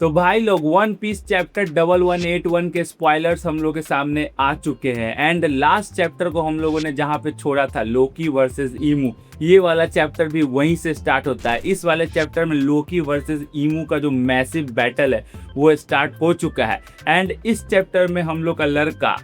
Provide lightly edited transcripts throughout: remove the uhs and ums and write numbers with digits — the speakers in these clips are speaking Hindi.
तो भाई लोग वन पीस चैप्टर 1181 के स्पॉयलर्स हम लोग के सामने आ चुके हैं। एंड लास्ट चैप्टर को हम लोगों ने जहां पे छोड़ा था, लोकी वर्सेस ईमू, ये वाला चैप्टर भी वहीं से स्टार्ट होता है। इस वाले चैप्टर में लोकी वर्सेस ईमू का जो मैसिव बैटल है वो स्टार्ट हो चुका है। एंड इस चैप्टर में हम लोग का लड़का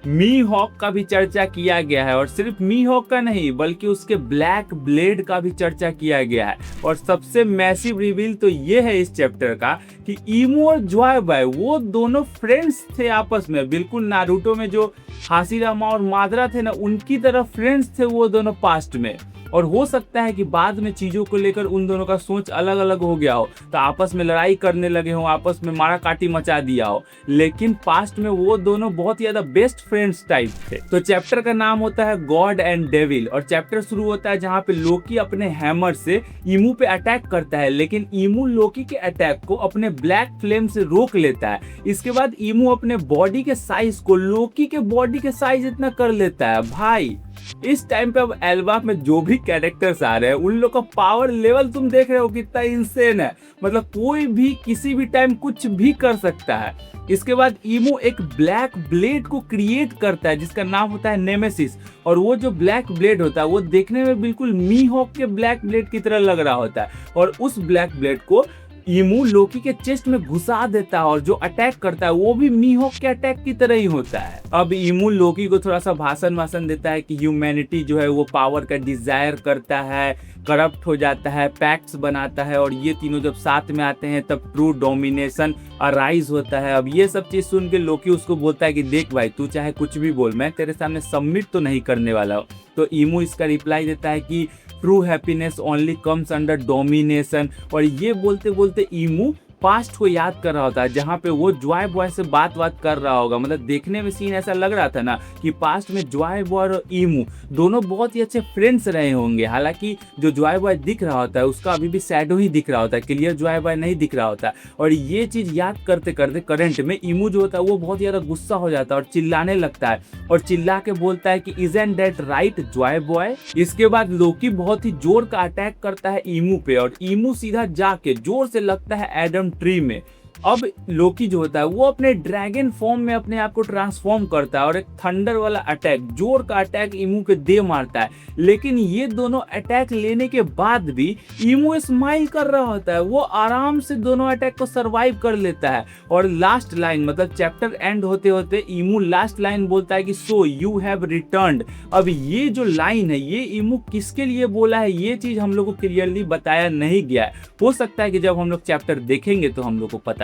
मी हॉक का भी चर्चा किया गया है, और सिर्फ मी हॉक का नहीं बल्कि उसके ब्लैक ब्लेड का भी चर्चा किया गया है। और सबसे मैसिव रिवील तो ये है इस चैप्टर का कि ईमू और जॉय बॉय वो दोनों फ्रेंड्स थे आपस में, बिल्कुल नारुतो में जो हाशिरामा और मादरा थे ना, उनकी तरह फ्रेंड्स थे वो दोनों पास्ट में। और हो सकता है कि बाद में चीजों को लेकर उन दोनों का सोच अलग अलग हो गया हो, तो आपस में लड़ाई करने लगे हो, आपस में मारा काटी मचा दिया हो, लेकिन पास्ट में वो दोनों बहुत ही ज्यादा बेस्ट फ्रेंड्स टाइप थे। तो चैप्टर का नाम होता है गॉड एंड डेविल, और चैप्टर शुरू होता है जहाँ पे लोकी अपने हैमर से ईमू पे अटैक करता है, लेकिन ईमू लोकी के अटैक को अपने ब्लैक फ्लेम से रोक लेता है। इसके बाद ईमू अपने बॉडी के साइज को लोकी के बॉडी के साइज इतना कर लेता है। भाई इस टाइम पे अब एल्बा में जो भी कैरेक्टर्स आ रहे हैं उन लोग का पावर लेवल तुम देख रहे हो कितना इंसेन है। मतलब कोई भी किसी भी टाइम कुछ भी कर सकता है। इसके बाद ईमू एक ब्लैक ब्लेड को क्रिएट करता है जिसका नाम होता है नेमेसिस, और वो जो ब्लैक ब्लेड होता है वो देखने में बिल्कुल मी हॉक के ब्लैक ब्लेड की तरह लग रहा होता है। और उस ब्लैक ब्लेड को ईमू लोकी के चेस्ट में घुसा देता है, और जो अटैक करता है वो भी मी हॉक के अटैक की तरह ही होता है। अब ईमू लोकी को थोड़ा सा भाषण देता है कि ह्यूमैनिटी जो है वो पावर का डिजायर करता है, करप्ट हो जाता है, पैक्ट्स बनाता है, और ये तीनों जब साथ में आते हैं तब ट्रू डोमिनेशन अराइज होता है। अब ये सब चीज सुन के लोकी उसको बोलता है कि देख भाई, तू चाहे कुछ भी बोल, मैं तेरे सामने सबमिट तो नहीं करने वाला हूँ। तो ईमू इसका रिप्लाई देता है कि true happiness only comes under domination. और ये बोलते बोलते ईमू पास्ट को याद कर रहा होता है जहाँ पे वो जॉय बॉय से बात कर रहा होगा। मतलब देखने में सीन ऐसा लग रहा था ना कि पास्ट में जॉय बॉय और ईमू दोनों बहुत ही अच्छे फ्रेंड्स रहे होंगे। हालांकि जो जॉय बॉय दिख रहा होता है उसका अभी भी शैडो ही दिख रहा होता है, क्लियर जॉय बॉय नहीं दिख रहा होता। और ये चीज याद करते करते करंट में ईमू जो होता है वो बहुत ज्यादा गुस्सा हो जाता है और चिल्लाने लगता है, और चिल्ला के बोलता है कि isn't that right Joy boy. इसके बाद लोकी बहुत ही जोर का अटैक करता है ईमू पे, और ईमू सीधा जाके जोर से लगता है एडम ट्री में। अब लोकी जो होता है वो अपने ड्रैगन फॉर्म में अपने आप को ट्रांसफॉर्म करता है, और एक थंडर वाला अटैक, जोर का अटैक ईमू के दे मारता है। लेकिन ये दोनों अटैक लेने के बाद भी ईमू स्माइल कर रहा होता है, वो आराम से दोनों अटैक को सरवाइव कर लेता है। और लास्ट लाइन, मतलब चैप्टर एंड होते होते ईमू लास्ट लाइन बोलता है कि सो यू हैव रिटर्न्ड। अब ये जो लाइन है ये ईमू किसके लिए बोला है ये चीज हम लोग को क्लियरली बताया नहीं गया है। हो सकता है कि जब हम लोग चैप्टर देखेंगे तो हम लोग को पता